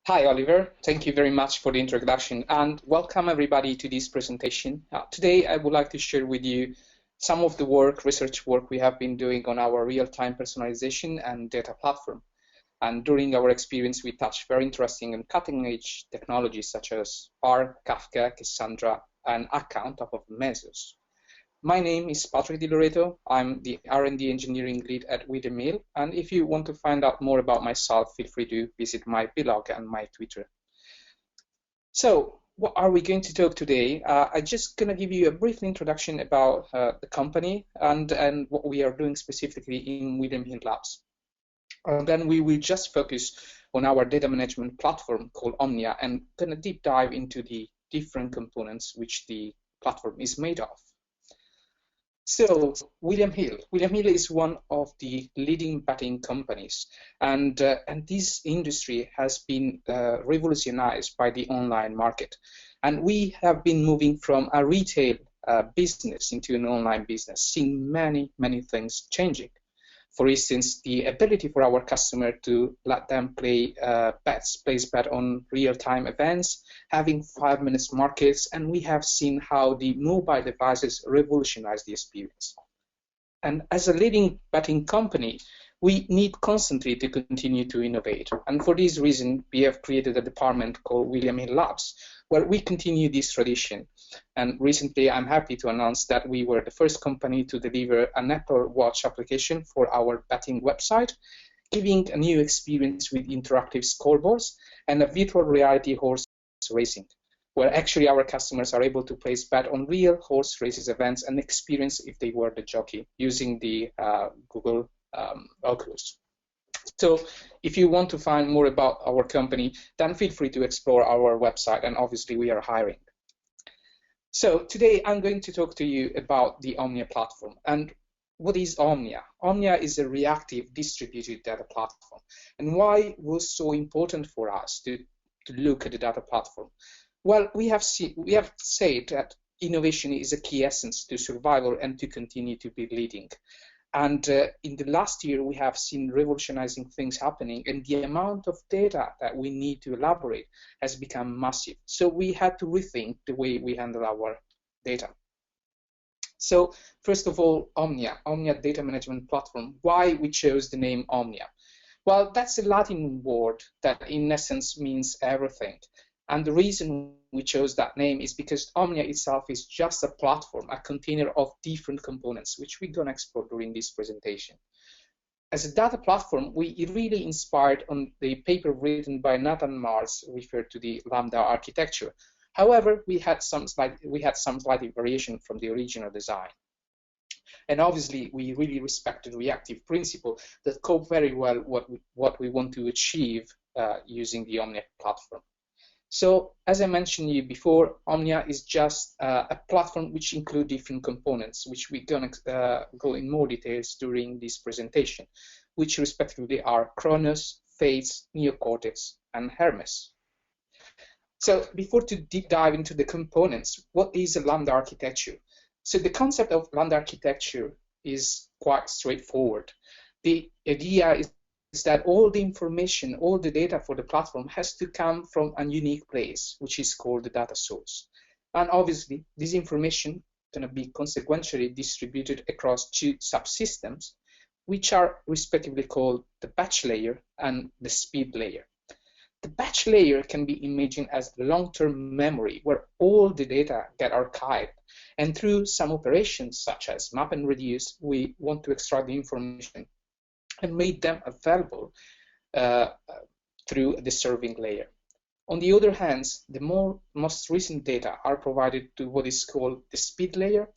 Hi, Oliver. Thank you very much for the introduction and welcome everybody to this presentation. Today, I would like to share with you some of the research work we have been doing on our real-time personalization and data platform. And during our experience, we touched very interesting and cutting-edge technologies such as R, Kafka, Cassandra, and Akka on top of Mesos. My name is Patrick Di Loreto. I'm the R&D Engineering lead at William Hill, and if you want to find out more about myself, feel free to visit my blog and my Twitter. So, what are we going to talk today? I'm just going to give you a brief introduction about the company and what we are doing specifically in William Hill Labs. And then we will just focus on our data management platform called Omnia and going to deep dive into the different components which the platform is made of. So, William Hill is one of the leading betting companies, and this industry has been revolutionized by the online market. And we have been moving from a retail business into an online business, seeing many things changing. For instance, the ability for our customer to let them place bet on real-time events, having 5-minute markets, and we have seen how the mobile devices revolutionize the experience. And as a leading betting company, we need constantly to continue to innovate. And for this reason, we have created a department called William Hill Labs, where we continue this tradition. And recently, I'm happy to announce that we were the first company to deliver an Apple Watch application for our betting website, giving a new experience with interactive scoreboards and a virtual reality horse racing, where actually our customers are able to place bet on real horse races events and experience if they were the jockey using the Google Oculus. So if you want to find more about our company, then feel free to explore our website, and obviously we are hiring. So today I'm going to talk to you about the Omnia platform. And what is Omnia? Omnia is a reactive distributed data platform. And why it was so important for us to look at the data platform? Well, we have said that innovation is a key essence to survival and to continue to be leading. And in the last year, we have seen revolutionizing things happening, and the amount of data that we need to elaborate has become massive. So we had to rethink the way we handle our data. So first of all, Omnia Data Management Platform. Why we chose the name Omnia? Well, that's a Latin word that in essence means everything. And the reason we chose that name is because Omnia itself is just a platform, a container of different components, which we're going to explore during this presentation. As a data platform, we really inspired on the paper written by Nathan Mars, referred to the Lambda architecture. However, we had some slight variation from the original design. And obviously, we really respected reactive principle that cope very well what we want to achieve using the Omnia platform. So, as I mentioned you before, Omnia is just a platform which includes different components, which we're going to go in more details during this presentation, which respectively are Chronos, Fates, Cortex, and Hermes. So, before to deep dive into the components, what is a Lambda architecture? So, the concept of Lambda architecture is quite straightforward. The idea is that all the information, all the data for the platform has to come from a unique place, which is called the data source. And obviously, this information is going to be consequentially distributed across two subsystems, which are respectively called the batch layer and the speed layer. The batch layer can be imagined as the long-term memory where all the data get archived. And through some operations such as map and reduce, we want to extract the information and made them available through the serving layer. On the other hand, the most recent data are provided to what is called the speed layer,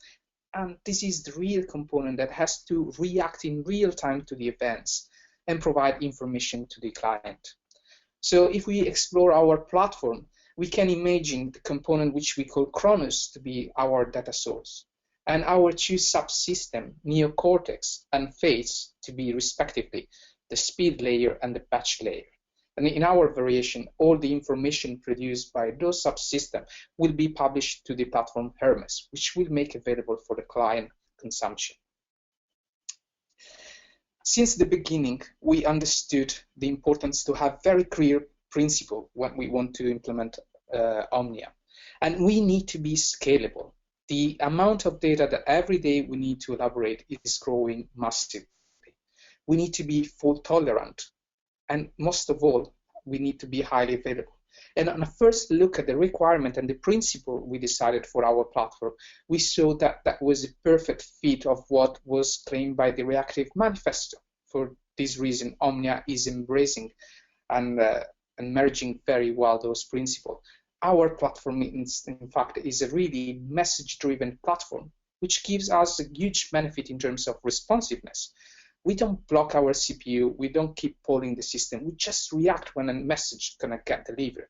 and this is the real component that has to react in real time to the events and provide information to the client. So if we explore our platform, we can imagine the component which we call Chronos to be our data source, and our two subsystems, Cortex and Fates, to be respectively the speed layer and the batch layer. And in our variation, all the information produced by those subsystems will be published to the platform Hermes, which will make available for the client consumption. Since the beginning, we understood the importance to have very clear principle when we want to implement Omnia. And we need to be scalable. The amount of data that every day we need to elaborate is growing massively. We need to be fault tolerant. And most of all, we need to be highly available. And on a first look at the requirement and the principle we decided for our platform, we saw that that was a perfect fit of what was claimed by the Reactive Manifesto. For this reason, Omnia is embracing and merging very well those principles. Our platform, in fact, is a really message-driven platform, which gives us a huge benefit in terms of responsiveness. We don't block our CPU, we don't keep polling the system, we just react when a message is gonna get delivered.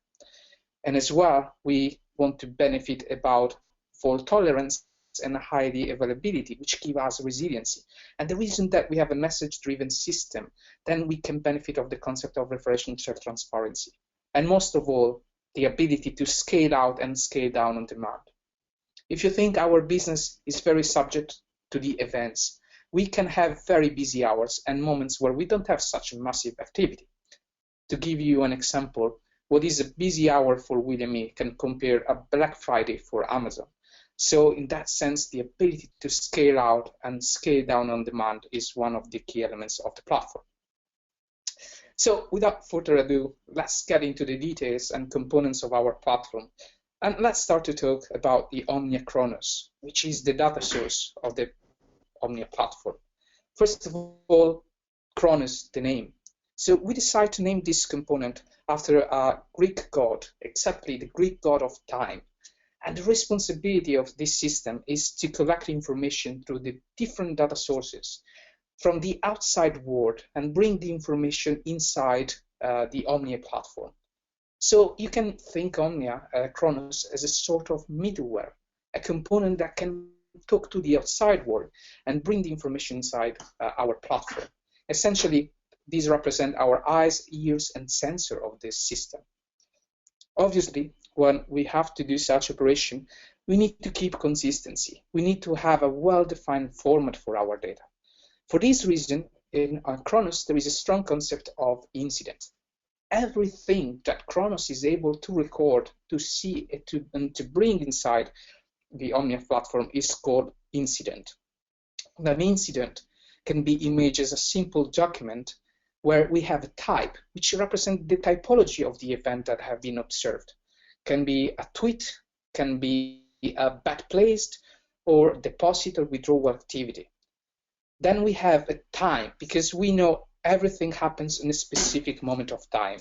And as well, we want to benefit about fault tolerance and high availability, which give us resiliency. And the reason that we have a message-driven system, then we can benefit of the concept of referential transparency. And most of all, the ability to scale out and scale down on demand. If you think our business is very subject to the events, we can have very busy hours and moments where we don't have such a massive activity. To give you an example, what is a busy hour for William E. can compare a Black Friday for Amazon. So in that sense, the ability to scale out and scale down on demand is one of the key elements of the platform. So without further ado, let's get into the details and components of our platform. And let's start to talk about the Omnia Chronos, which is the data source of the Omnia platform. First of all, Chronos, the name. So we decided to name this component after a Greek god, exactly the Greek god of time. And the responsibility of this system is to collect information through the different data sources from the outside world and bring the information inside the Omnia platform. So you can think Omnia Chronos as a sort of middleware, a component that can talk to the outside world and bring the information inside our platform. Essentially, these represent our eyes, ears, and sensor of this system. Obviously, when we have to do such operation, we need to keep consistency. We need to have a well-defined format for our data. For this reason, in Chronos, there is a strong concept of incident. Everything that Chronos is able to record, to see, and to bring inside the Omnia platform is called incident. An incident can be imaged as a simple document where we have a type, which represents the typology of the event that have been observed. Can be a tweet, can be a bet placed, or deposit or withdrawal activity. Then we have a time, because we know everything happens in a specific moment of time.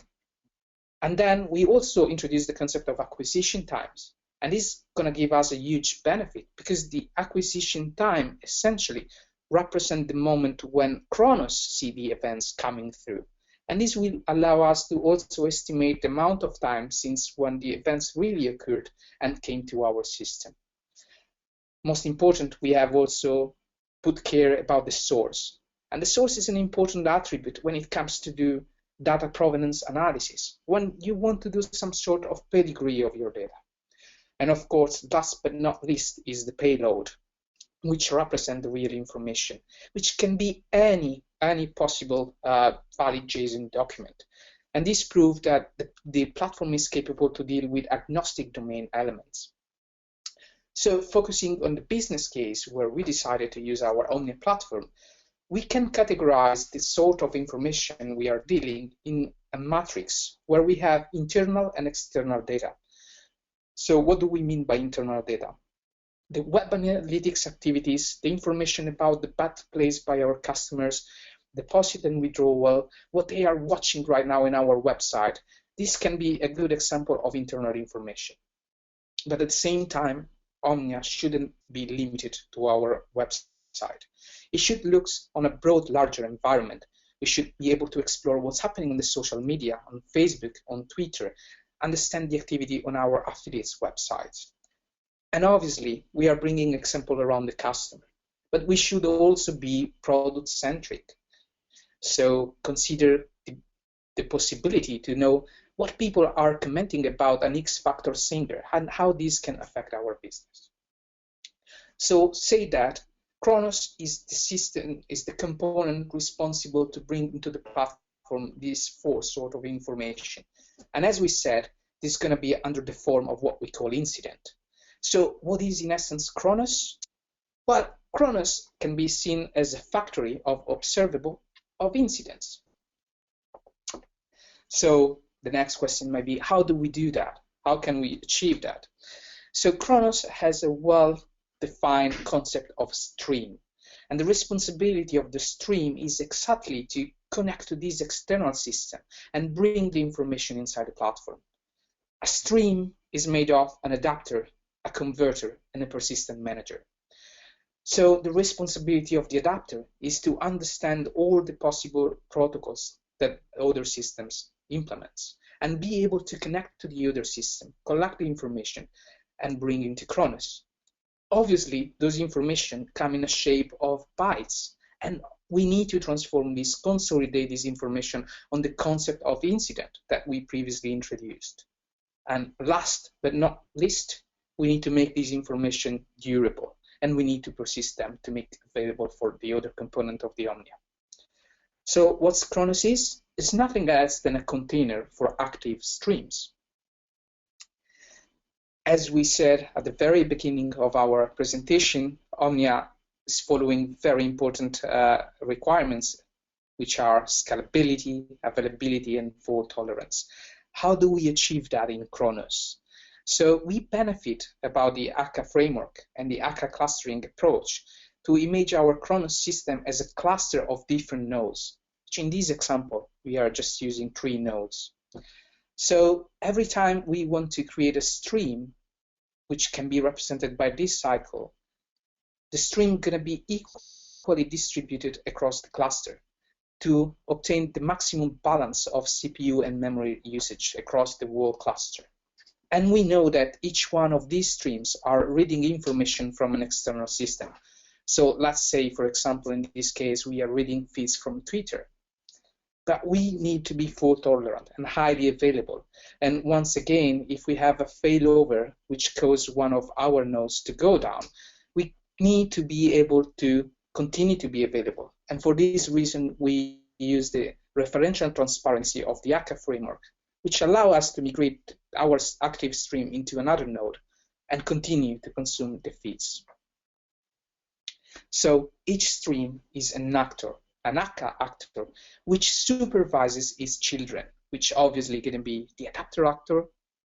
And then we also introduce the concept of acquisition times. And this is going to give us a huge benefit because the acquisition time essentially represents the moment when Chronos see the events coming through. And this will allow us to also estimate the amount of time since when the events really occurred and came to our system. Most important, we have also put care about the source. And the source is an important attribute when it comes to do data provenance analysis, when you want to do some sort of pedigree of your data. And of course, last but not least is the payload, which represent the real information, which can be any possible valid JSON document. And this proved that the platform is capable to deal with agnostic domain elements. So focusing on the business case where we decided to use our Omnia platform, we can categorize the sort of information we are dealing in a matrix where we have internal and external data. So what do we mean by internal data? The web analytics activities, the information about the bet placed by our customers, deposit and withdrawal, what they are watching right now in our website. This can be a good example of internal information. But at the same time, Omnia shouldn't be limited to our website. It should look on a broad, larger environment. We should be able to explore what's happening on the social media, on Facebook, on Twitter, understand the activity on our affiliates' websites. And obviously, we are bringing example around the customer, but we should also be product-centric. So consider the possibility to know what people are commenting about an X Factor singer and how this can affect our business. So say that Chronos is the system, is the component responsible to bring into the platform these four sort of information. And as we said, this is going to be under the form of what we call incident. So what is in essence Chronos? Well, Chronos can be seen as a factory of observable of incidents. So the next question might be, how do we do that? How can we achieve that? So Chronos has a well-defined concept of stream. And the responsibility of the stream is exactly to connect to this external system and bring the information inside the platform. A stream is made of an adapter, a converter, and a persistent manager. So the responsibility of the adapter is to understand all the possible protocols that other systems implements and be able to connect to the other system, collect the information, and bring into Chronos. Obviously, those information come in a shape of bytes, and we need to transform this, consolidate this information on the concept of incident that we previously introduced. And last but not least, we need to make this information durable, and we need to persist them to make it available for the other component of the Omnia. So what Chronos is? It's nothing else than a container for active streams. As we said at the very beginning of our presentation, Omnia is following very important requirements, which are scalability, availability, and fault tolerance. How do we achieve that in Chronos? So we benefit about the Akka framework and the Akka clustering approach to image our Chronos system as a cluster of different nodes, which in this example, we are just using 3 nodes. So every time we want to create a stream, which can be represented by this cycle, the stream is going to be equally distributed across the cluster to obtain the maximum balance of CPU and memory usage across the whole cluster. And we know that each one of these streams are reading information from an external system. So let's say, for example, in this case, we are reading feeds from Twitter. But we need to be fault tolerant and highly available. And once again, if we have a failover which causes one of our nodes to go down, we need to be able to continue to be available. And for this reason, we use the referential transparency of the Akka framework, which allow us to migrate our active stream into another node and continue to consume the feeds. So each stream is an actor, an Akka actor, which supervises its children, which obviously going to be the adapter actor,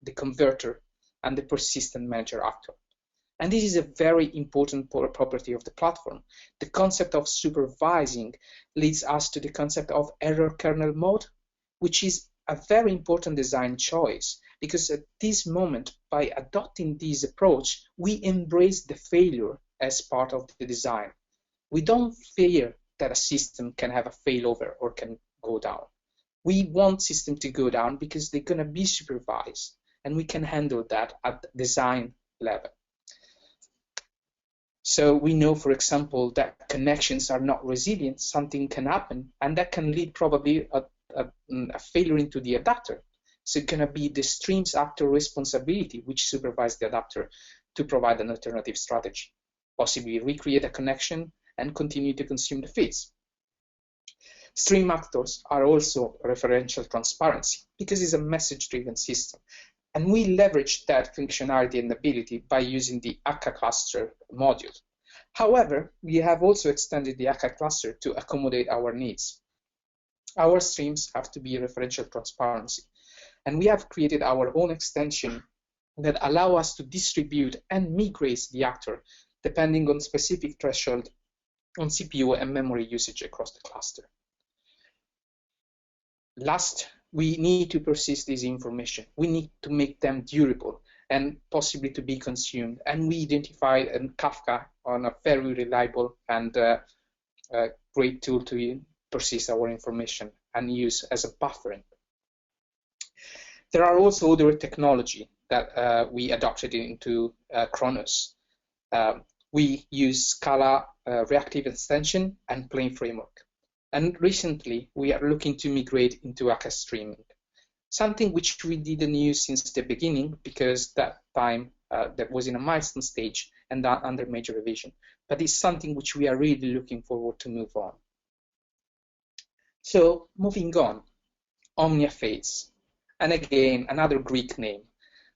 the converter, and the persistent manager actor. And this is a very important property of the platform. The concept of supervising leads us to the concept of error kernel mode, which is a very important design choice, because at this moment, by adopting this approach, we embrace the failure as part of the design. We don't fear that a system can have a failover or can go down. We want system to go down because they're going to be supervised, and we can handle that at the design level. So we know, for example, that connections are not resilient, something can happen, and that can lead probably a failure into the adapter. So it's going to be the stream's actor responsibility which supervises the adapter to provide an alternative strategy, possibly recreate a connection and continue to consume the feeds. Stream actors are also referential transparency because it's a message-driven system. And we leverage that functionality and ability by using the Akka cluster module. However, we have also extended the Akka cluster to accommodate our needs. Our streams have to be referential transparency. And we have created our own extension that allow us to distribute and migrate the actor depending on specific threshold on CPU and memory usage across the cluster. Last, we need to persist this information. We need to make them durable and possibly to be consumed. And we identified Kafka on a very reliable and great tool to persist our information and use as a buffering. There are also other technology that we adopted into Chronos. We use Scala reactive extension and plain framework. And recently, we are looking to migrate into Akka streaming, something which we didn't use since the beginning because that time that was in a milestone stage and under major revision. But it's something which we are really looking forward to move on. So moving on, Omnia phase. And again, another Greek name.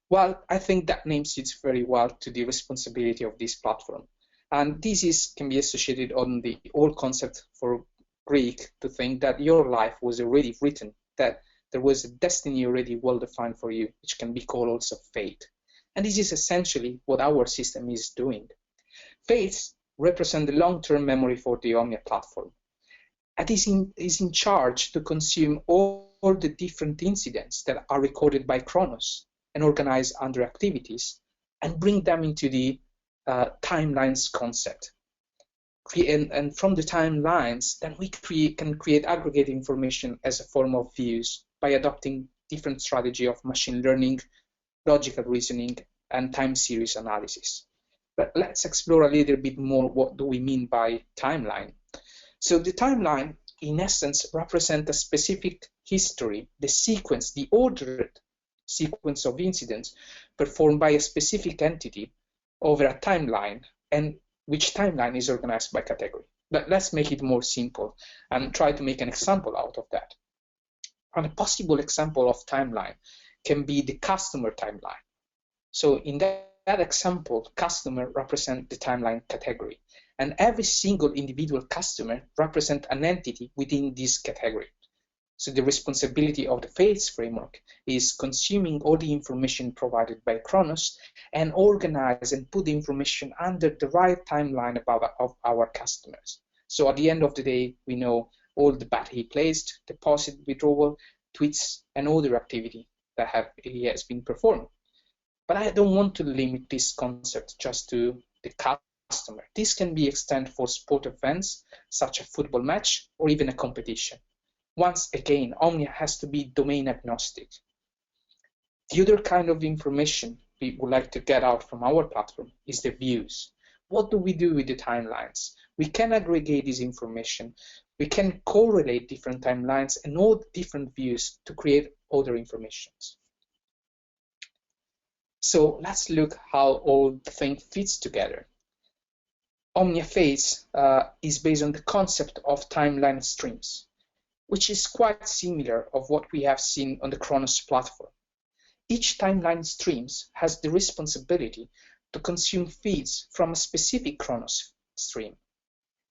Well, I think that name suits very well to the responsibility of this platform. And can be associated on the old concept for Greek to think that your life was already written, that there was a destiny already well defined for you, which can be called also fate. And this is essentially what our system is doing. Fates represent the long-term memory for the Omnia platform. And is in charge to consume all the different incidents that are recorded by Chronos and organized under activities and bring them into the timelines concept. And from the timelines, then we can create aggregate information as a form of views by adopting different strategy of machine learning, logical reasoning, and time series analysis. But let's explore a little bit more what do we mean by timeline. So the timeline, in essence, represents a specific history, the sequence, the ordered sequence of incidents performed by a specific entity over a timeline, and which timeline is organized by category. But let's make it more simple and try to make an example out of that. And a possible example of timeline can be the customer timeline. So in that example, customer represents the timeline category, and every single individual customer represents an entity within this category. So the responsibility of the fates framework is consuming all the information provided by Chronos and organize and put the information under the right timeline of our customers. So at the end of the day, we know all the bet he placed, deposit, withdrawal, tweets, and other activity that he has been performed. But I don't want to limit this concept just to the customer. This can be extended for sport events, such as a football match or even a competition. Once again, Omnia has to be domain agnostic. The other kind of information we would like to get out from our platform is the views. What do we do with the timelines? We can aggregate this information. We can correlate different timelines and all different views to create other informations. So let's look how all the thing fits together. Omnia Fates is based on the concept of timeline streams, which is quite similar of what we have seen on the Chronos platform. Each timeline streams has the responsibility to consume feeds from a specific Chronos stream,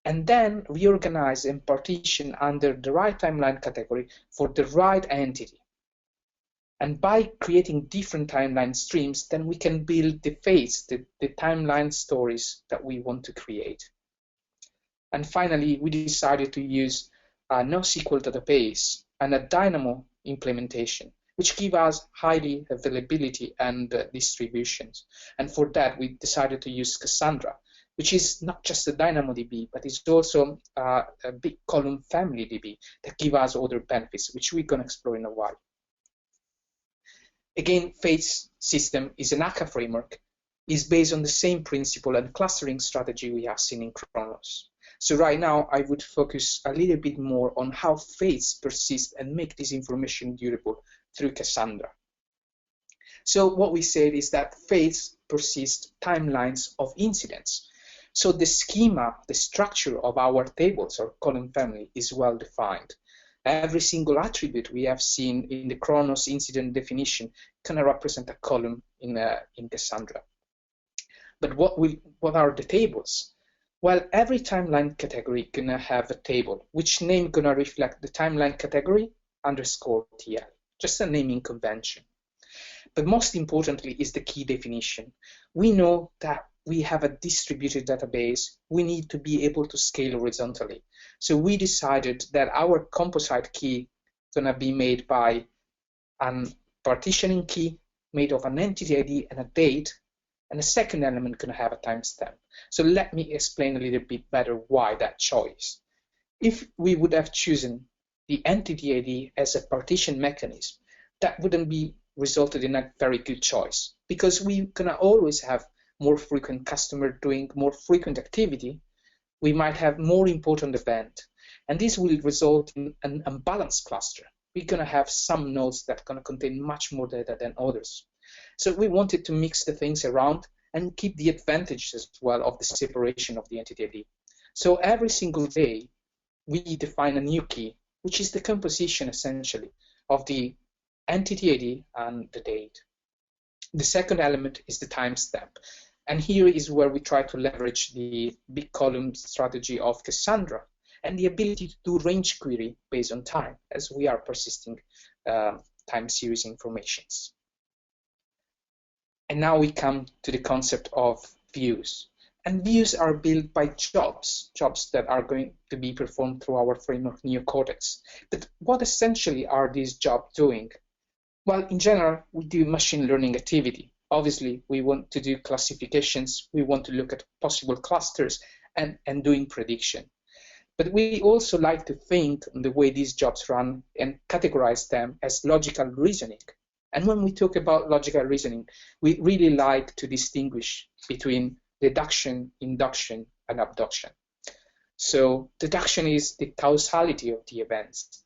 and then reorganize and partition under the right timeline category for the right entity. And by creating different timeline streams, then we can build the fates, the timeline stories that we want to create. And finally, we decided to use a NoSQL database and a Dynamo implementation, which give us highly availability and distributions. And for that, we decided to use Cassandra, which is not just a DynamoDB, but it's also a big column family DB that give us other benefits, which we're going to explore in a while. Again, Fates system is an Akka framework, is based on the same principle and clustering strategy we have seen in Chronos. So right now, I would focus a little bit more on how fates persist and make this information durable through Cassandra. So what we said is that fates persist timelines of incidents. So the schema, the structure of our tables or column family is well defined. Every single attribute we have seen in the Chronos incident definition can represent a column in Cassandra. But what are the tables? Well, every timeline category gonna have a table, which name gonna reflect the timeline category _ TL, just a naming convention. But most importantly is the key definition. We know that we have a distributed database. We need to be able to scale horizontally. So we decided that our composite key is gonna be made by a partitioning key made of an entity ID and a date, and the second element gonna have a timestamp. So let me explain a little bit better why that choice. If we would have chosen the entity ID as a partition mechanism, that wouldn't be resulted in a very good choice, because we're gonna always have more frequent customer doing more frequent activity. We might have more important event, and this will result in an unbalanced cluster. We're gonna have some nodes that are gonna contain much more data than others. So we wanted to mix the things around and keep the advantages as well of the separation of the entity ID. So every single day, we define a new key, which is the composition essentially of the entity ID, and the date. The second element is the timestamp. And here is where we try to leverage the big column strategy of Cassandra and the ability to do range query based on time, as we are persisting time series informations. And now we come to the concept of views. And views are built by jobs that are going to be performed through our framework NeoCortex. But what essentially are these jobs doing? Well, in general, we do machine learning activity. Obviously, we want to do classifications, we want to look at possible clusters and doing prediction. But we also like to think on the way these jobs run and categorize them as logical reasoning. And when we talk about logical reasoning, we really like to distinguish between deduction, induction, and abduction. So deduction is the causality of the events.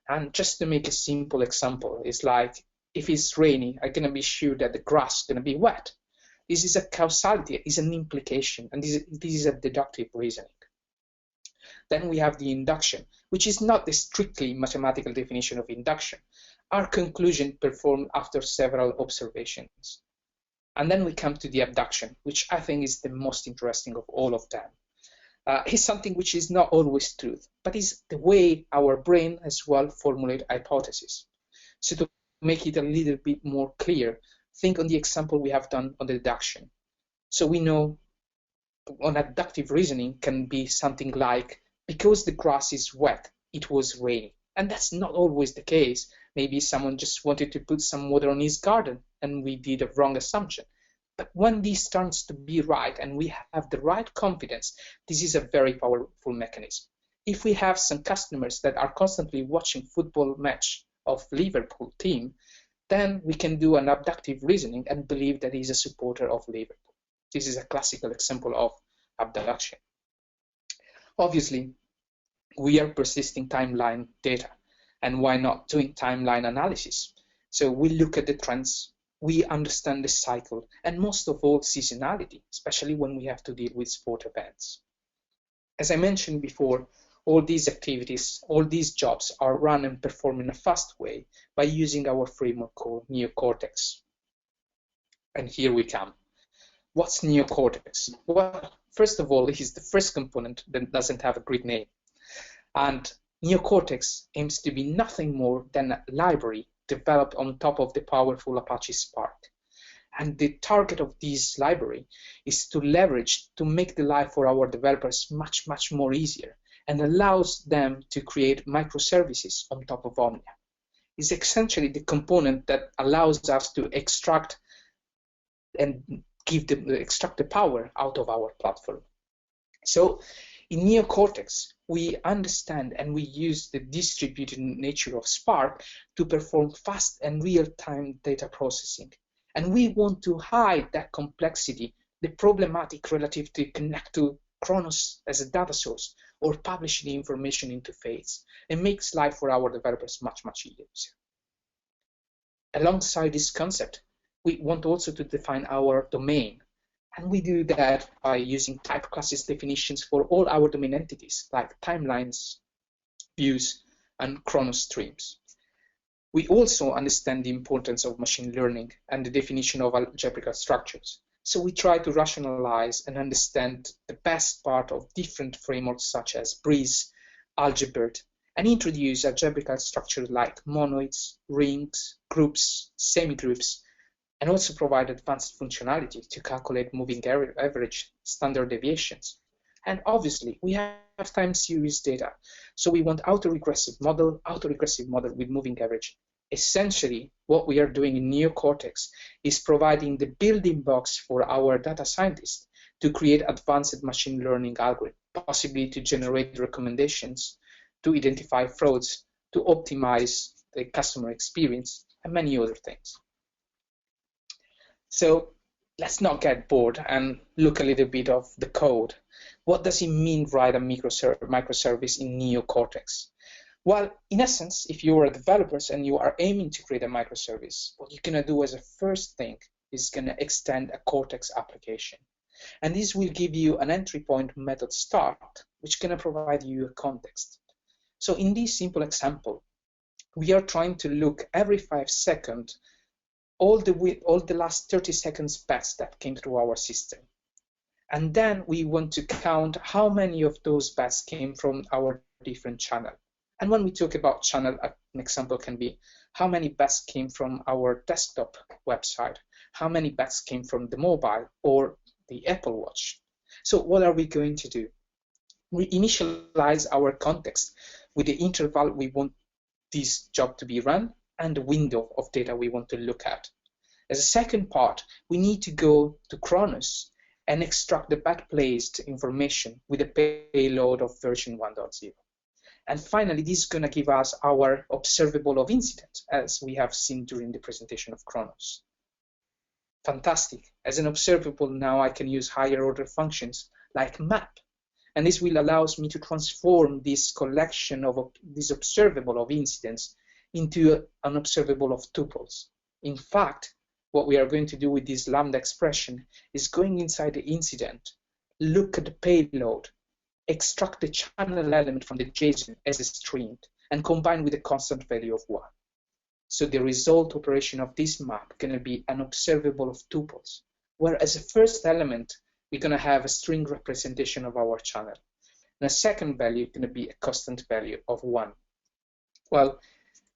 And just to make a simple example, it's like, if it's rainy, I'm going to be sure that the grass is going to be wet. This is a causality, is an implication, and this is a deductive reasoning. Then we have the induction, which is not the strictly mathematical definition of induction. Our conclusion performed after several observations. And then we come to the abduction, which I think is the most interesting of all of them. It's something which is not always truth, but is the way our brain as well formulate hypotheses. So to make it a little bit more clear, think on the example we have done on the deduction. So we know on abductive reasoning can be something like, because the grass is wet, it was raining. And that's not always the case. Maybe someone just wanted to put some water on his garden and we did a wrong assumption. But when this turns to be right and we have the right confidence, this is a very powerful mechanism. If we have some customers that are constantly watching football match of Liverpool team, then we can do an abductive reasoning and believe that he's a supporter of Liverpool. This is a classical example of abduction. Obviously, we are persisting timeline data, and why not doing timeline analysis? So we look at the trends, we understand the cycle, and most of all, seasonality, especially when we have to deal with sport events. As I mentioned before, all these activities, all these jobs are run and performed in a fast way by using our framework called NeoCortex. And here we come. What's NeoCortex? Well, first of all, it is the first component that doesn't have a great name. And NeoCortex aims to be nothing more than a library developed on top of the powerful Apache Spark. And the target of this library is to leverage, to make the life for our developers much, much more easier, and allows them to create microservices on top of Omnia. It's essentially the component that allows us to extract and extract the power out of our platform. So in NeoCortex, we understand and we use the distributed nature of Spark to perform fast and real-time data processing. And we want to hide that complexity, the problematic relative to connect to Chronos as a data source or publish the information interface. It makes life for our developers much, much easier. Alongside this concept, we want also to define our domain. And we do that by using type classes definitions for all our domain entities, like timelines, views, and Chronos streams. We also understand the importance of machine learning and the definition of algebraic structures. So we try to rationalize and understand the best part of different frameworks such as Breeze, Algebert, and introduce algebraic structures like monoids, rings, groups, semigroups, and also provide advanced functionality to calculate moving average standard deviations. And obviously, we have time series data. So we want autoregressive model with moving average. Essentially, what we are doing in NeoCortex is providing the building blocks for our data scientists to create advanced machine learning algorithms, possibly to generate recommendations, to identify frauds, to optimize the customer experience, and many other things. So let's not get bored and look a little bit of the code. What does it mean write a microservice in NeoCortex? Well, in essence, if you are developers and you are aiming to create a microservice, what you're going to do as a first thing is going to extend a Cortex application. And this will give you an entry point method start, which is going to provide you a context. So in this simple example, we are trying to look every 5 seconds all the last 30 seconds bets that came through our system. And then we want to count how many of those bets came from our different channel. And when we talk about channel, an example can be how many bets came from our desktop website, how many bets came from the mobile or the Apple Watch. So what are we going to do? We initialize our context with the interval we want this job to be run and the window of data we want to look at. As a second part, we need to go to Chronos and extract the bet-placed information with a payload of version 1.0. And finally, this is going to give us our observable of incidents, as we have seen during the presentation of Chronos. Fantastic. As an observable, now I can use higher order functions like map. And this will allow me to transform this collection of this observable of incidents into an observable of tuples. In fact, what we are going to do with this Lambda expression is going inside the incident, look at the payload, extract the channel element from the JSON as a string, and combine with a constant value of 1. So the result operation of this map is going to be an observable of tuples, where as a first element, we're going to have a string representation of our channel. And a second value is going to be a constant value of 1. Well,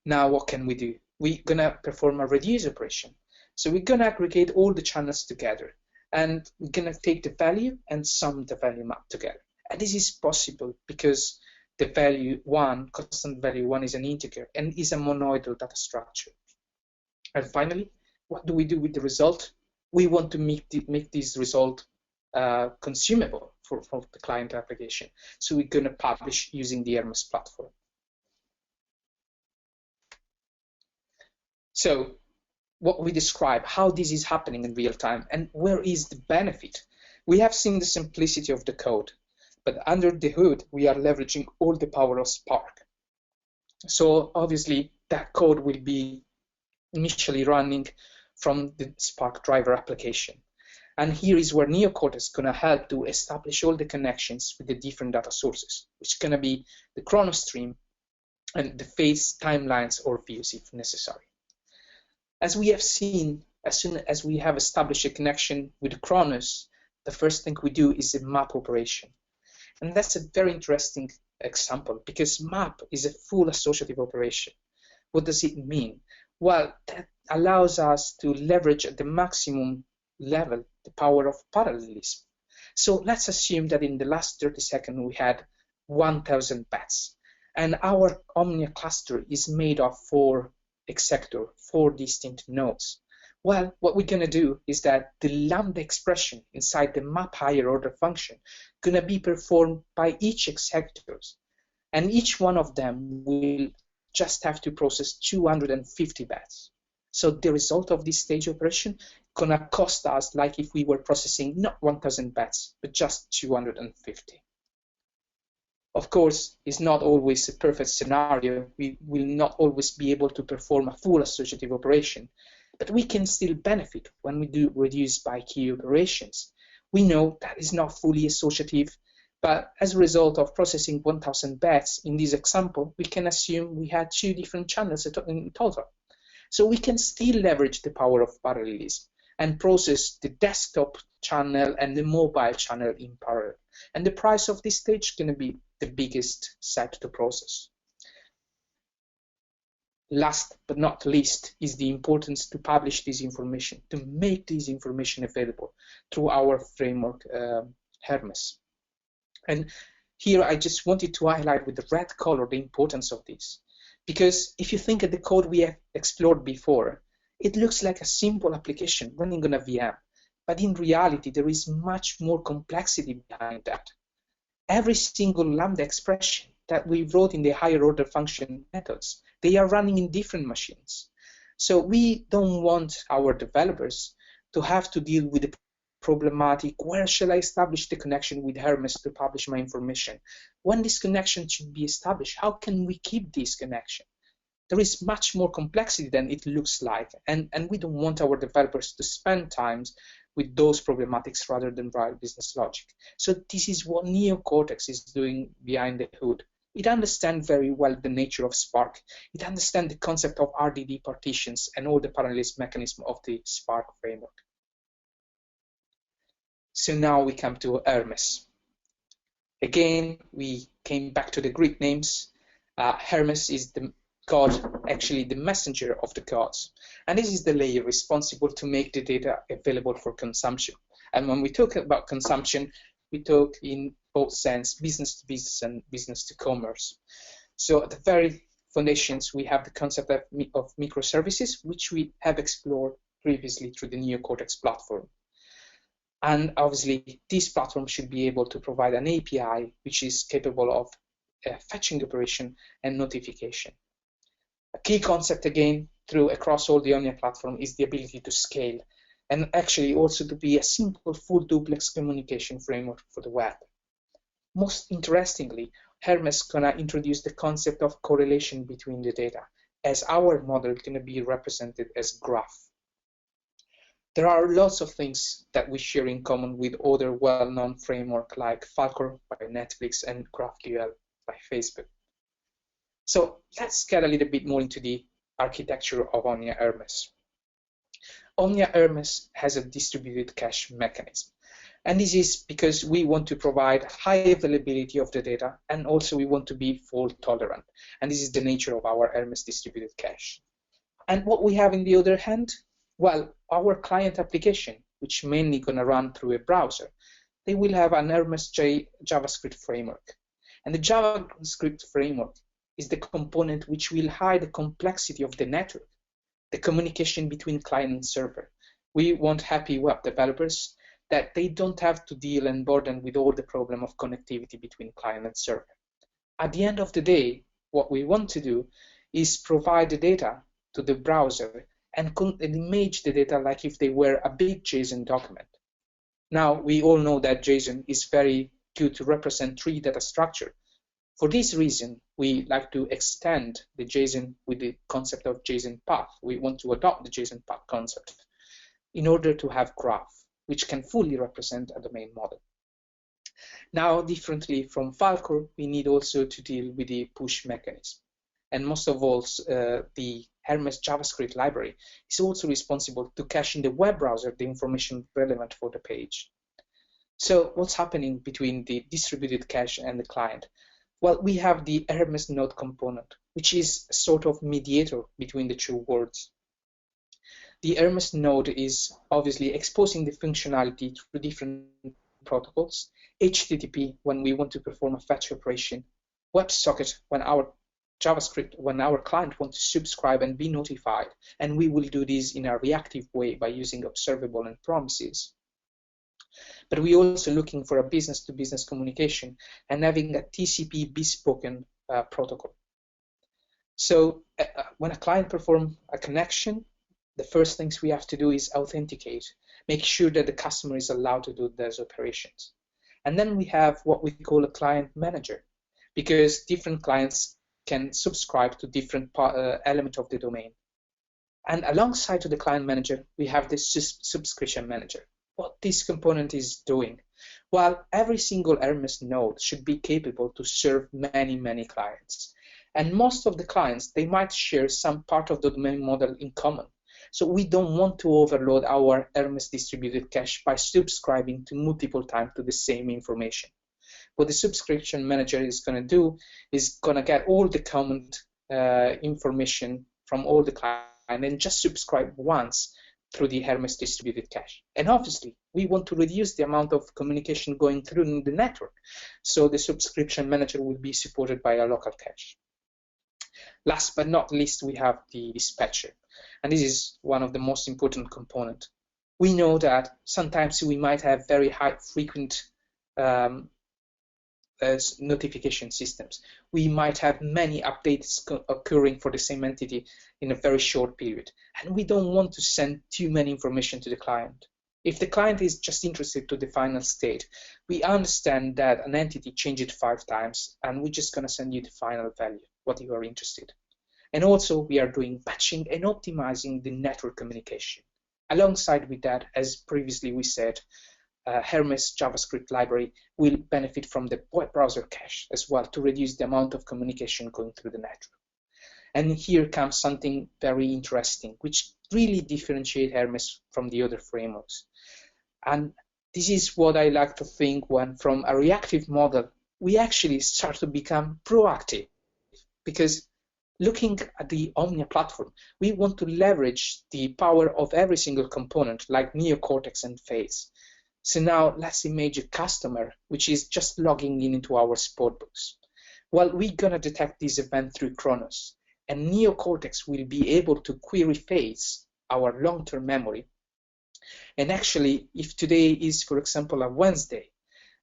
now what can we do? We're going to perform a reduce operation. So we're going to aggregate all the channels together, and we're going to take the value and sum the value map together. And this is possible because the value 1, constant value 1, is an integer and is a monoidal data structure. And finally, what do we do with the result? We want to make this result consumable for the client application. So we're going to publish using the Hermes platform. So what we describe, how this is happening in real time, and where is the benefit? We have seen the simplicity of the code, but under the hood, we are leveraging all the power of Spark. So obviously, that code will be initially running from the Spark driver application. And here is where NeoCortex is going to help to establish all the connections with the different data sources, which is going to be the Chronos stream and the phase timelines or views if necessary. As we have seen, as soon as we have established a connection with Chronos, the first thing we do is a map operation. And that's a very interesting example because map is a full associative operation. What does it mean? Well, that allows us to leverage at the maximum level the power of parallelism. So let's assume that in the last 30 seconds we had 1,000 bets, and our Omnia cluster is made of 4 exector, 4 distinct nodes. Well, what we're going to do is that the Lambda expression inside the map higher order function going to be performed by each executors, and each one of them will just have to process 250 bets. So the result of this stage operation going to cost us like if we were processing not 1,000 bets, but just 250. Of course, it's not always a perfect scenario. We will not always be able to perform a full associative operation, but we can still benefit when we do reduce by key operations. We know that is not fully associative, but as a result of processing 1,000 bets in this example, we can assume we had 2 different channels in total. So we can still leverage the power of parallelism and process the desktop channel and the mobile channel in parallel. And the price of this stage is going to be the biggest set to process. Last but not least is the importance to publish this information, to make this information available through our framework, Hermes. And here I just wanted to highlight with the red color the importance of this. Because if you think of the code we have explored before, it looks like a simple application running on a VM. But in reality, there is much more complexity behind that. Every single Lambda expression that we wrote in the higher order function methods, they are running in different machines. So we don't want our developers to have to deal with the problematic, where shall I establish the connection with Hermes to publish my information? When this connection should be established, how can we keep this connection? There is much more complexity than it looks like, and we don't want our developers to spend time with those problematics rather than write business logic. So this is what NeoCortex is doing behind the hood. It understands very well the nature of Spark. It understands the concept of RDD partitions and all the parallelism mechanism of the Spark framework. So now we come to Hermes. Again, we came back to the Greek names. Hermes is the god, actually the messenger of the gods. And this is the layer responsible to make the data available for consumption. And when we talk about consumption, we talk in both sense, business to business and business to commerce. So at the very foundations, we have the concept of microservices, which we have explored previously through the new Cortex platform. And obviously, this platform should be able to provide an API which is capable of fetching operation and notification. A key concept, again, across all the Omnia platform is the ability to scale, and actually also to be a simple full duplex communication framework for the web. Most interestingly, Hermes is going to introduce the concept of correlation between the data, as our model is going to be represented as graph. There are lots of things that we share in common with other well-known frameworks like Falcor by Netflix and GraphQL by Facebook. So let's get a little bit more into the architecture of Omnia Hermes. Omnia Hermes has a distributed cache mechanism. And this is because we want to provide high availability of the data, and also we want to be fault tolerant. And this is the nature of our Hermes distributed cache. And what we have in the other hand, well, our client application, which mainly going to run through a browser, they will have an Hermes JavaScript framework. And the JavaScript framework is the component which will hide the complexity of the network, the communication between client and server. We want happy web developers that they don't have to deal and burden with all the problem of connectivity between client and server. At the end of the day, what we want to do is provide the data to the browser and image the data like if they were a big JSON document. Now, we all know that JSON is very good to represent tree data structure. For this reason, we like to extend the JSON with the concept of JSON path. We want to adopt the JSON path concept in order to have graph, which can fully represent a domain model. Now, differently from Falcor, we need also to deal with the push mechanism. And most of all, the Hermes JavaScript library is also responsible to cache in the web browser the information relevant for the page. So what's happening between the distributed cache and the client? Well, we have the Hermes node component, which is a sort of mediator between the two worlds. The Hermes node is obviously exposing the functionality through different protocols, HTTP when we want to perform a fetch operation, WebSocket when our client wants to subscribe and be notified, and we will do this in a reactive way by using observable and promises. But we're also looking for a business-to-business communication and having a TCP bespoke protocol. So when a client performs a connection, the first things we have to do is authenticate, make sure that the customer is allowed to do those operations. And then we have what we call a client manager, because different clients can subscribe to different elements of the domain. And alongside to the client manager, we have the subscription manager. What this component is doing? Well, every single Hermes node should be capable to serve many, many clients. And most of the clients, they might share some part of the domain model in common. So we don't want to overload our Hermes distributed cache by subscribing to multiple times to the same information. What the subscription manager is going to do is going to get all the common information from all the clients and just subscribe once through the Hermes distributed cache. And obviously, we want to reduce the amount of communication going through the network. So the subscription manager will be supported by a local cache. Last but not least, we have the dispatcher. And this is one of the most important components. We know that sometimes we might have very high frequent notification systems. We might have many updates occurring for the same entity in a very short period. And we don't want to send too many information to the client. If the client is just interested to the final state, we understand that an entity changed 5 times and we're just going to send you the final value, what you are interested. And also we are doing batching and optimizing the network communication. Alongside with that, as previously we said, Hermes JavaScript library will benefit from the web browser cache as well to reduce the amount of communication going through the network. And here comes something very interesting, which really differentiates Hermes from the other frameworks. And this is what I like to think when from a reactive model, we actually start to become proactive, because looking at the Omnia platform, we want to leverage the power of every single component like Cortex and Phase. So now let's imagine a customer which is just logging in into our sport books. Well, we're gonna detect this event through Chronos, and Cortex will be able to query Phase, our long-term memory. And actually, if today is, for example, a Wednesday,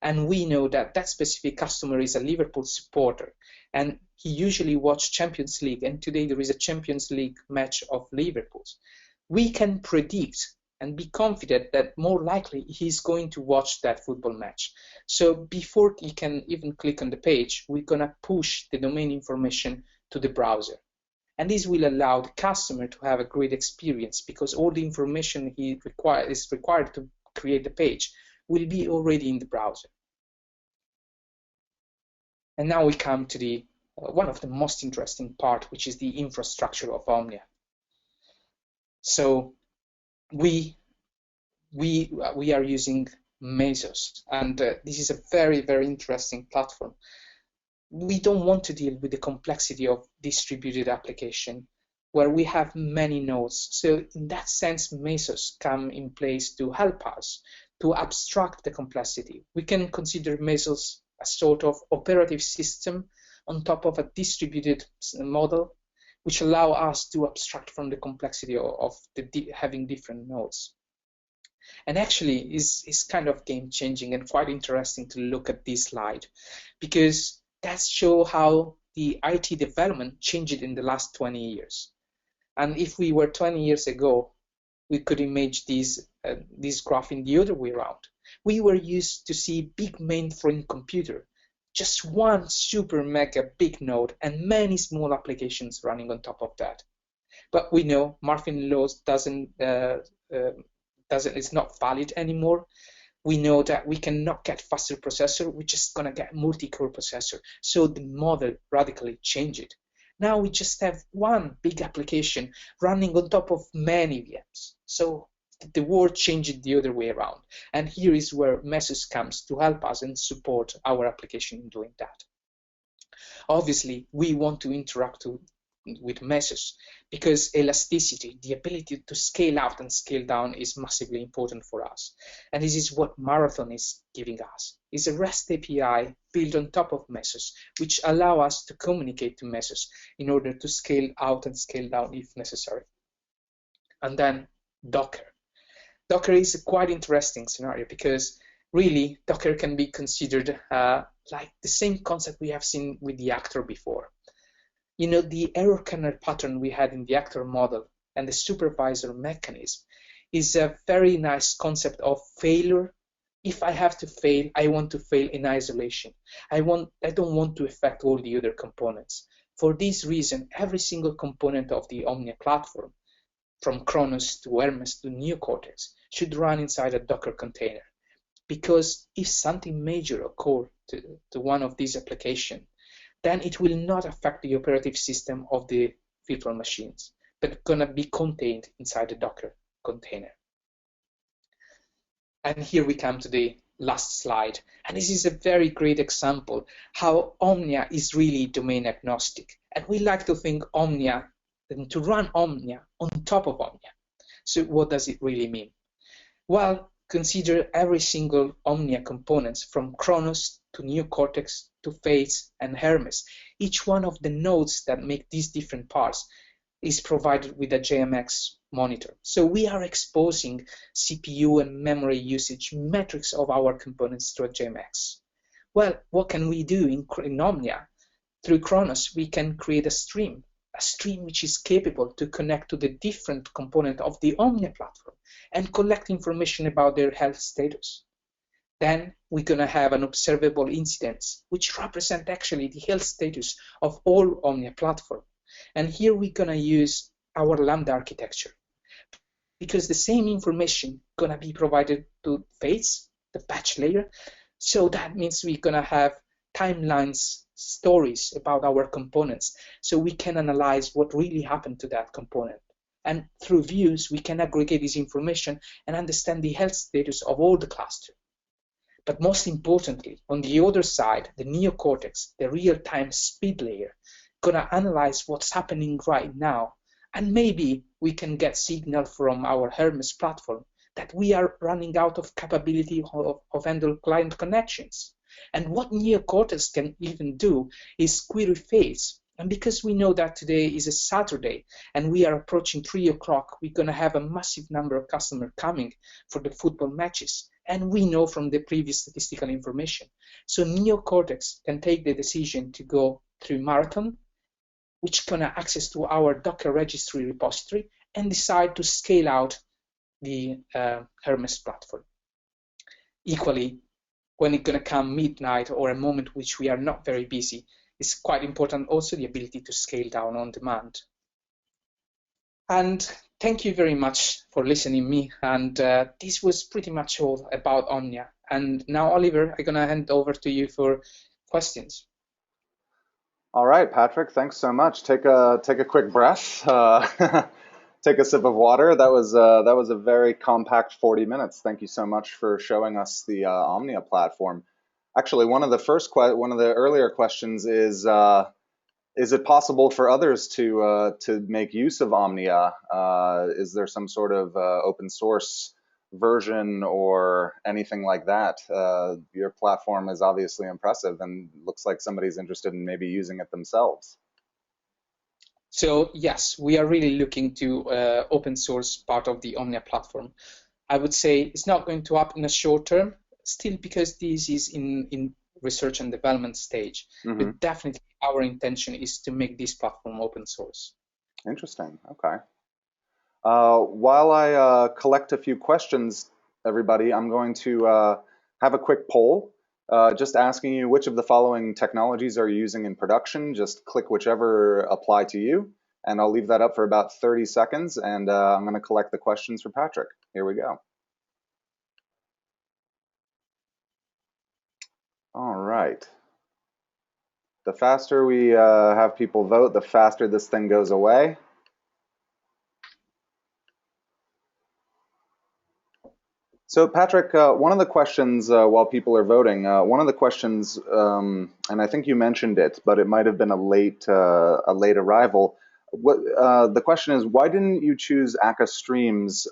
and we know that that specific customer is a Liverpool supporter, and he usually watches Champions League, and today there is a Champions League match of Liverpool's, we can predict and be confident that more likely he's going to watch that football match. So before he can even click on the page, we're gonna push the domain information to the browser. And this will allow the customer to have a great experience, because all the information is required to create the page will be already in the browser. And now we come to the one of the most interesting part, which is the infrastructure of Omnia. So we are using Mesos, and this is a very, very interesting platform. We don't want to deal with the complexity of distributed application where we have many nodes. So in that sense, Mesos come in place to help us to abstract the complexity. We can consider Mesos a sort of operative system on top of a distributed model, which allow us to abstract from the complexity of having different nodes. And actually is kind of game-changing and quite interesting to look at this slide, because that shows how the IT development changed in the last 20 years. And if we were 20 years ago, we could imagine this graph in the other way around. We were used to see big mainframe computer, just one super mega big node and many small applications running on top of that. But we know Marvin laws is not valid anymore. We know that we cannot get faster processor, we're just gonna get multi-core processor. So the model radically changed. Now we just have one big application running on top of many VMs. So the world changed the other way around. And here is where Mesos comes to help us and support our application in doing that. Obviously, we want to interact with Mesos because elasticity, the ability to scale out and scale down, is massively important for us. And this is what Marathon is giving us. It's a REST API built on top of Mesos, which allow us to communicate to Mesos in order to scale out and scale down if necessary. And then Docker. Docker is a quite interesting scenario because really Docker can be considered like the same concept we have seen with the actor before. You know, the error kernel pattern we had in the actor model and the supervisor mechanism is a very nice concept of failure. If I have to fail, I want to fail in isolation. I don't want to affect all the other components. For this reason, every single component of the Omnia platform, from Chronos to Hermes to Cortex, should run inside a Docker container. Because if something major occurs to one of these applications, then it will not affect the operative system of the virtual machines, but gonna be contained inside the Docker container. And here we come to the last slide. And this is a very great example how Omnia is really domain agnostic. And we like to think Omnia, and to run Omnia on top of Omnia. So what does it really mean? Well, consider every single Omnia components from Chronos to Cortex to Phase and Hermes. Each one of the nodes that make these different parts is provided with a JMX monitor. So we are exposing CPU and memory usage metrics of our components to a JMX. Well, what can we do in Omnia? Through Chronos, we can create a stream which is capable to connect to the different component of the Omnia platform and collect information about their health status. Then we're going to have an observable incidents, which represent actually the health status of all Omnia platform. And here we're going to use our Lambda architecture, because the same information going to be provided to Phase the batch layer. So that means we're going to have timelines, stories about our components, so we can analyze what really happened to that component. And through views, we can aggregate this information and understand the health status of all the cluster. But most importantly, on the other side, the neocortex, the real-time speed layer, gonna analyze what's happening right now. And maybe we can get signal from our Hermes platform that we are running out of capability of handle client connections. And what neocortex can even do is query phase. And because we know that today is a Saturday and we are approaching 3 o'clock, we're going to have a massive number of customers coming for the football matches. And we know from the previous statistical information. So neocortex can take the decision to go through marathon, which can access to our Docker registry repository and decide to scale out the Hermes platform. Equally, when it's going to come midnight or a moment which we are not very busy, it's quite important also the ability to scale down on demand. And thank you very much for listening to me. And this was pretty much all about Omnia. And now, Oliver, I'm going to hand over to you for questions. All right, Patrick, thanks so much. Take a quick breath. Take a sip of water. That was a very compact 40 minutes. Thank you so much for showing us the Omnia platform. Actually, one of the earlier questions is it possible for others to make use of Omnia? Is there some sort of open source version or anything like that? Your platform is obviously impressive and looks like somebody's interested in maybe using it themselves. So yes, we are really looking to open source part of the Omnia platform. I would say it's not going to happen in the short term, still because this is in research and development stage. But definitely our intention is to make this platform open source. Interesting. Okay. While I collect a few questions, everybody, I'm going to have a quick poll, just asking you which of the following technologies are you using in production. Just click whichever apply to you, and I'll leave that up for about 30 seconds, and I'm going to collect the questions for Patrick. Here we go. All right. The faster we have people vote, the faster this thing goes away. So Patrick, one of the questions while people are voting, one of the questions, and I think you mentioned it, but it might have been a late arrival. The question is, why didn't you choose Akka Streams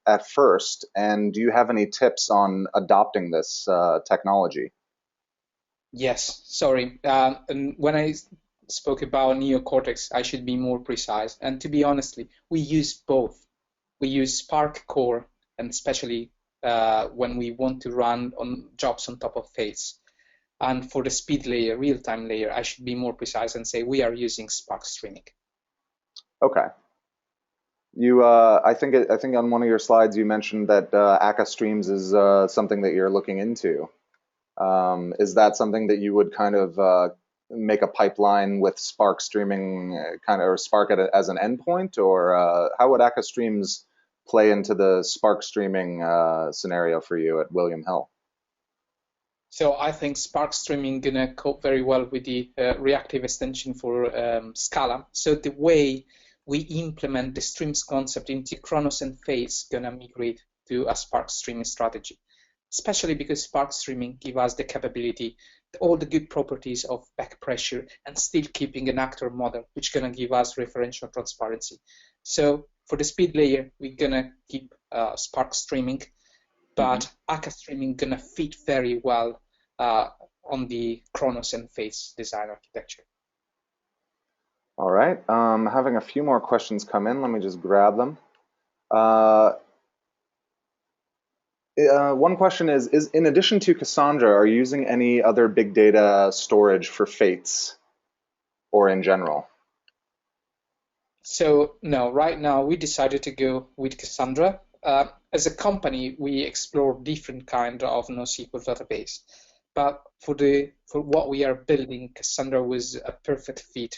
at first? And do you have any tips on adopting this technology? Yes, sorry. And when I spoke about neocortex, I should be more precise. And to be honestly, we use both. We use Spark Core, and especially when we want to run on jobs on top of Face. And for the speed layer, real-time layer, I should be more precise and say we are using Spark Streaming. Okay. You, I think on one of your slides you mentioned that Akka Streams is something that you're looking into. Is that something that you would kind of make a pipeline with Spark streaming, or Spark as an endpoint, or how would Akka Streams play into the Spark streaming scenario for you at William Hill? So I think Spark streaming gonna cope very well with the reactive extension for Scala. So the way we implement the streams concept into Chronos and Face gonna migrate to a Spark streaming strategy, especially because Spark streaming give us the capability, all the good properties of back pressure and still keeping an actor model, which gonna give us referential transparency. So for the speed layer, we're gonna keep Spark streaming, but Akka streaming gonna fit very well on the Chronos and Face design architecture. All right, having a few more questions come in. Let me just grab them. One question is in addition to Cassandra, are you using any other big data storage for Fates or in general? So no, right now we decided to go with Cassandra. As a company, we explore different kind of NoSQL database, but for what we are building, Cassandra was a perfect fit,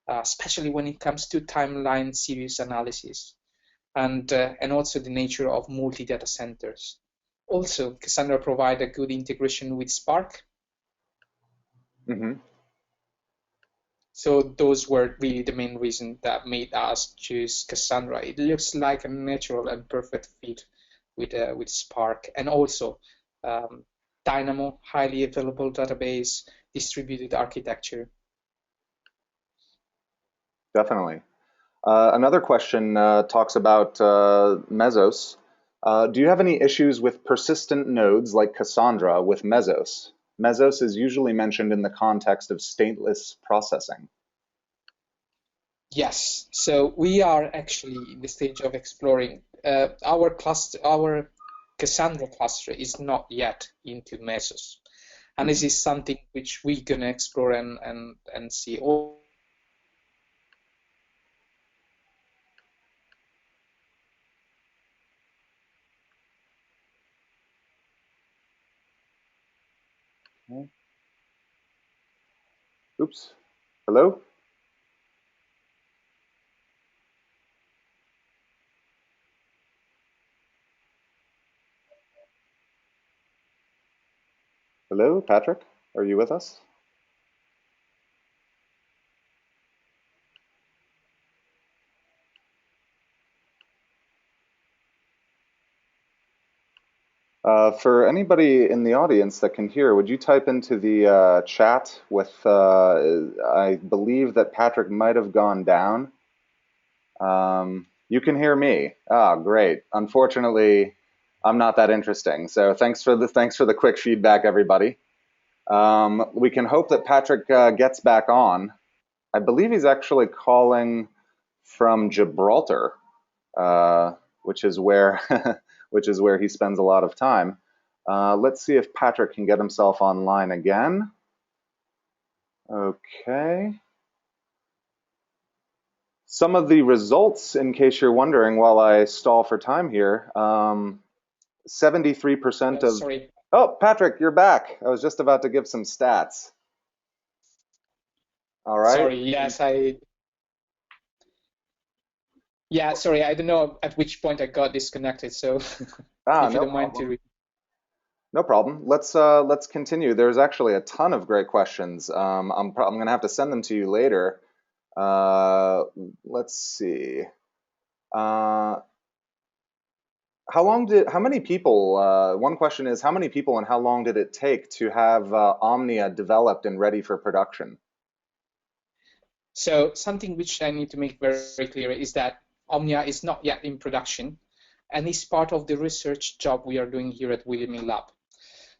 especially when it comes to timeline series analysis, and also the nature of multi-data centers. Also, Cassandra provide a good integration with Spark. Mm-hmm. So those were really the main reason that made us choose Cassandra. It looks like a natural and perfect fit with Spark, and also Dynamo, highly available database, distributed architecture. Definitely. Another question talks about Mesos. Do you have any issues with persistent nodes like Cassandra with Mesos? Mesos is usually mentioned in the context of stateless processing. Yes, so we are actually in the stage of exploring our Cassandra cluster is not yet into Mesos, and this is something which we're gonna explore and see. Oops. Hello? Hello, Patrick? Are you with us? For anybody in the audience that can hear, would you type into the chat with, I believe that Patrick might have gone down. You can hear me. Ah, great. Unfortunately, I'm not that interesting. So thanks for the quick feedback, everybody. We can hope that Patrick gets back on. I believe he's actually calling from Gibraltar, which is where which is where he spends a lot of time. Let's see if Patrick can get himself online again. Okay. Some of the results, in case you're wondering, while I stall for time here, 73% of... Sorry. Oh, Patrick, you're back. I was just about to give some stats. All right. Sorry, yes, sorry, I don't know at which point I got disconnected, so if you No don't mind problem. to... No problem. Let's continue. There's actually a ton of great questions. I'm going to have to send them to you later. Let's see. How many people, one question is, how many people and how long did it take to have Omnia developed and ready for production? So something which I need to make very, very clear is that Omnia is not yet in production and is part of the research job we are doing here at William Lab.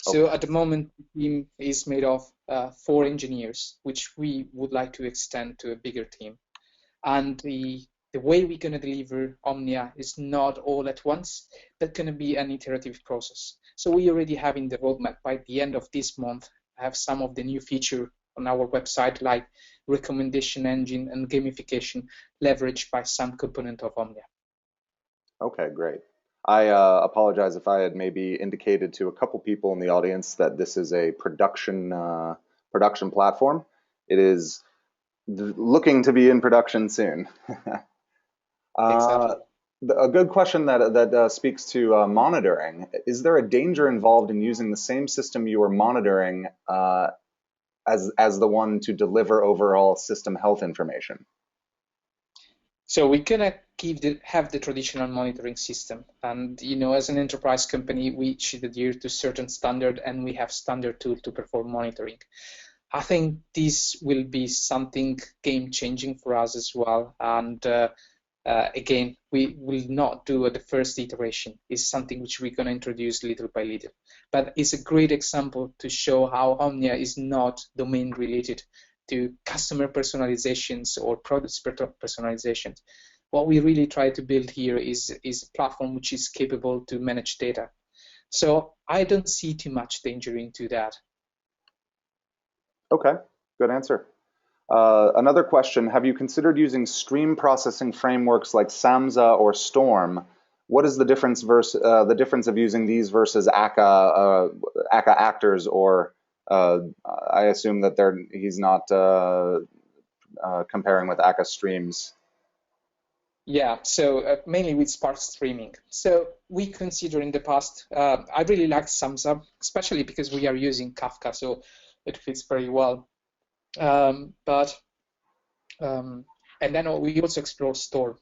So Okay. at the moment, the team is made of 4 engineers, which we would like to extend to a bigger team. And the way we're going to deliver Omnia is not all at once, but going to be an iterative process. So we already have in the roadmap by the end of this month, have some of the new feature on our website, like recommendation engine and gamification leveraged by some component of Omnia. Okay, great. I apologize if I had maybe indicated to a couple people in the audience that this is a production platform. It is looking to be in production soon. Exactly. A good question that speaks to monitoring. Is there a danger involved in using the same system you are monitoring as the one to deliver overall system health information? So we're gonna have the traditional monitoring system, and as an enterprise company, we should adhere to certain standard, and we have standard tool to perform monitoring. I think this will be something game changing for us as well, and again, we will not do the first iteration. It's something which we're gonna introduce little by little, but it's a great example to show how Omnia is not domain related to customer personalizations or product personalizations. What we really try to build here is a platform which is capable to manage data. So I don't see too much danger into that. Okay, good answer. Another question, have you considered using stream processing frameworks like Samza or Storm? What is the difference of using these versus Akka actors, or I assume that he's not comparing with Akka streams. Yeah, so mainly with Spark streaming. So we consider in the past, I really like Samza, especially because we are using Kafka, so it fits very well. But and then we also explore Storm.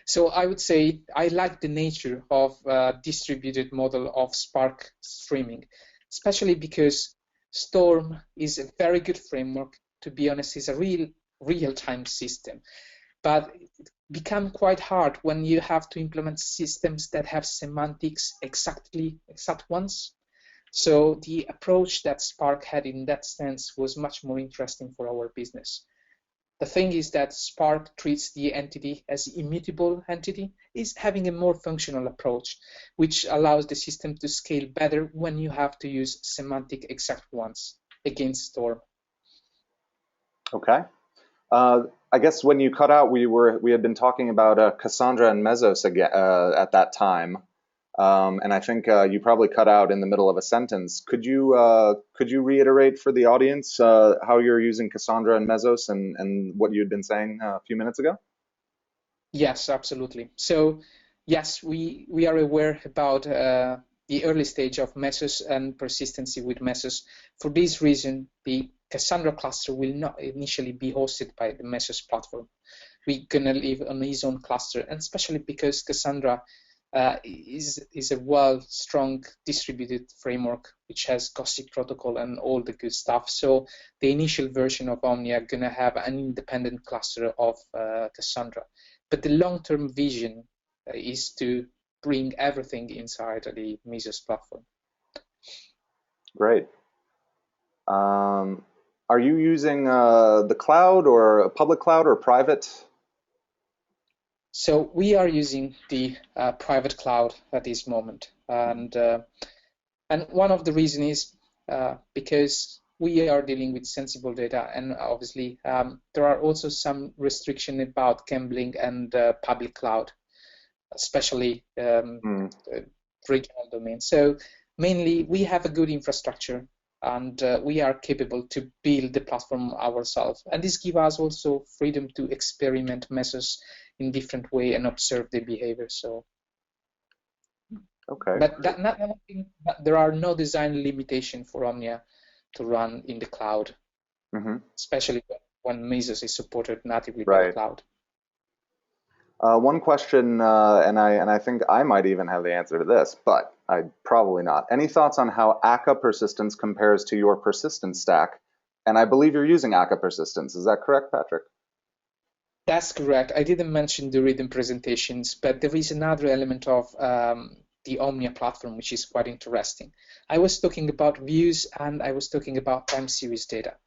So I would say I like the nature of distributed model of Spark streaming, especially because Storm is a very good framework. To be honest, it's a real-time system, but it become quite hard when you have to implement systems that have semantics exact ones. So the approach that Spark had in that sense was much more interesting for our business. The thing is that Spark treats the entity as immutable entity, is having a more functional approach, which allows the system to scale better when you have to use semantic exact ones against Storm. Okay. I guess when you cut out, we had been talking about Cassandra and Mesos again at that time, and I think you probably cut out in the middle of a sentence. Could you reiterate for the audience how you're using Cassandra and Mesos and what you had been saying a few minutes ago? Yes, absolutely. So yes, we are aware about the early stage of Mesos and persistency with Mesos. For this reason, the Cassandra cluster will not initially be hosted by the Mesos platform. We're gonna live on his own cluster, and especially because Cassandra is a strong distributed framework which has Gossip protocol and all the good stuff. So the initial version of Omnia gonna have an independent cluster of Cassandra. But the long-term vision is to bring everything inside the Mesos platform. Great. Are you using the cloud or a public cloud or private? So we are using the private cloud at this moment, and one of the reasons is because we are dealing with sensible data, and obviously there are also some restriction about gambling and public cloud, especially regional domain. So mainly we have a good infrastructure, and we are capable to build the platform ourselves, and this gives us also freedom to experiment Mesos in different way and observe the behavior. So okay, but there are no design limitation for Omnia to run in the cloud, especially when Mesos is supported natively by the cloud. One question, and I think I might even have the answer to this, but I probably not. Any thoughts on how Akka persistence compares to your persistence stack? And I believe you're using Akka persistence. Is that correct, Patrick? That's correct. I didn't mention the written presentations, but there is another element of the Omnia platform, which is quite interesting. I was talking about views and I was talking about time series data.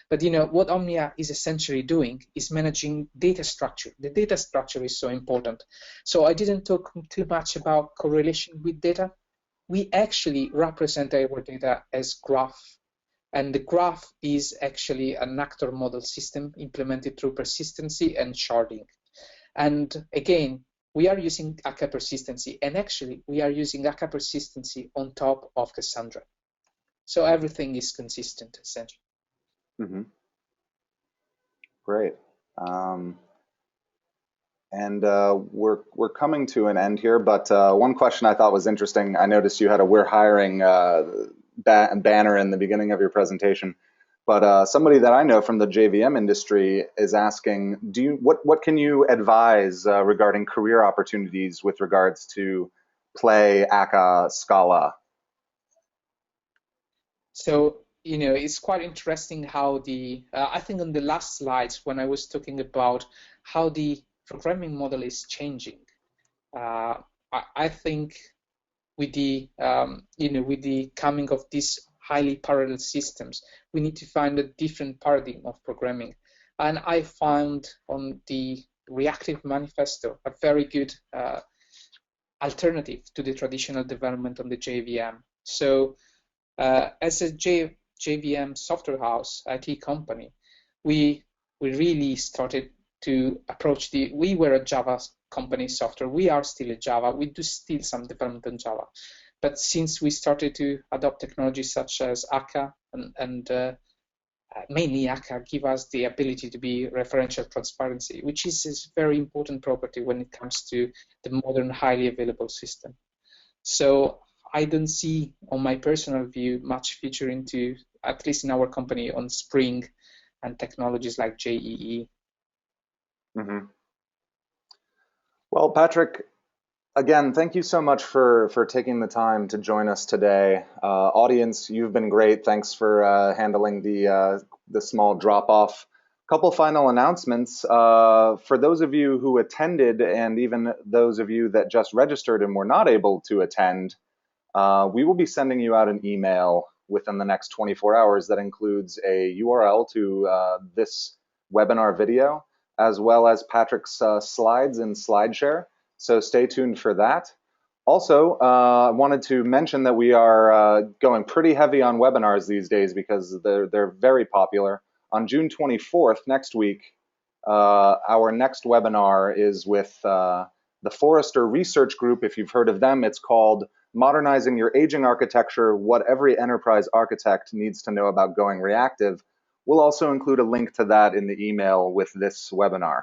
But you know what Omnia is essentially doing is managing data structure. The data structure is so important. So I didn't talk too much about correlation with data. We actually represent our data as graph. And the graph is actually an actor model system implemented through persistency and sharding. And again, we are using Akka persistency, and actually we are using Akka persistency on top of Cassandra. So everything is consistent, essentially. Great. And we're coming to an end here, but one question I thought was interesting. I noticed you had a "we're hiring" banner in the beginning of your presentation, but somebody that I know from the JVM industry is asking, what can you advise regarding career opportunities with regards to Play, Akka, Scala? So, you know, it's quite interesting how I think on the last slides when I was talking about how the programming model is changing, I think with the with the coming of these highly parallel systems, we need to find a different paradigm of programming. And I found on the reactive manifesto a very good alternative to the traditional development on the JVM. So as a JVM software house, IT company, we really started to approach we were a Java company software. We are still a Java. We do still some development in Java. But since we started to adopt technologies such as Akka and mainly Akka, give us the ability to be referential transparency, which is a very important property when it comes to the modern, highly available system. So I don't see, on my personal view, much future into, at least in our company, on Spring and technologies like JEE. Mm-hmm. Well, Patrick, again, thank you so much for taking the time to join us today. Audience, you've been great. Thanks for handling the small drop-off. Couple final announcements. For those of you who attended and even those of you that just registered and were not able to attend, we will be sending you out an email within the next 24 hours that includes a URL to this webinar video, as well as Patrick's slides and SlideShare. So stay tuned for that. Also, I wanted to mention that we are going pretty heavy on webinars these days because they're very popular. On June 24th, next week, our next webinar is with the Forrester Research Group. If you've heard of them, it's called Modernizing Your Aging Architecture, What Every Enterprise Architect Needs to Know About Going Reactive. We'll also include a link to that in the email with this webinar.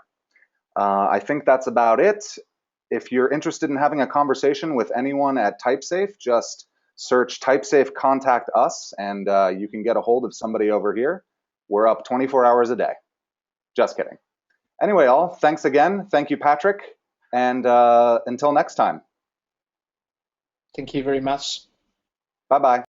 I think that's about it. If you're interested in having a conversation with anyone at Typesafe, just search Typesafe Contact Us, and you can get a hold of somebody over here. We're up 24 hours a day. Just kidding. Anyway, all, thanks again. Thank you, Patrick. And until next time. Thank you very much. Bye-bye.